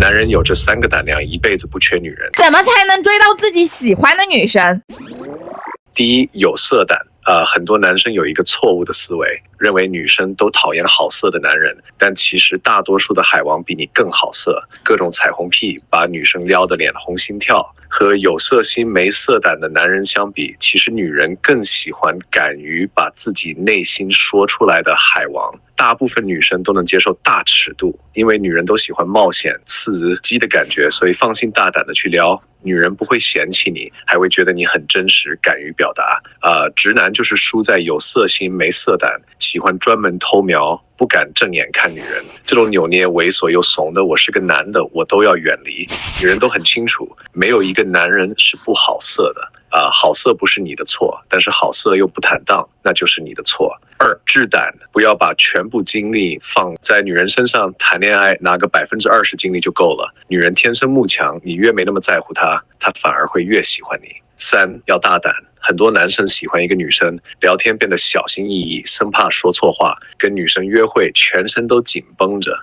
男人有这3个胆量，一辈子不缺女人。怎么才能追到自己喜欢的女生？第一，有色胆。很多男生有一个错误的思维，认为女生都讨厌好色的男人，但其实大多数的海王比你更好色，各种彩虹屁把女生撩得脸红心跳。和有色心没色胆的男人相比，其实女人更喜欢敢于把自己内心说出来的海王。大部分女生都能接受大尺度，因为女人都喜欢冒险刺激的感觉，所以放心大胆的去撩，女人不会嫌弃你，还会觉得你很真实，敢于表达。直男就是输在有色心没色胆，喜欢专门偷瞄，不敢正眼看女人。这种扭捏猥琐又怂的我是个男的我都要远离。女人都很清楚，没有一个男人是不好色的。好色不是你的错，但是好色又不坦荡，那就是你的错。2，志胆，不要把全部精力放在女人身上，谈恋爱拿个20%精力就够了。女人天生慕强，你越没那么在乎她，她反而会越喜欢你。3，要大胆。很多男生喜欢一个女生，聊天变得小心翼翼，生怕说错话，跟女生约会全身都紧绷着。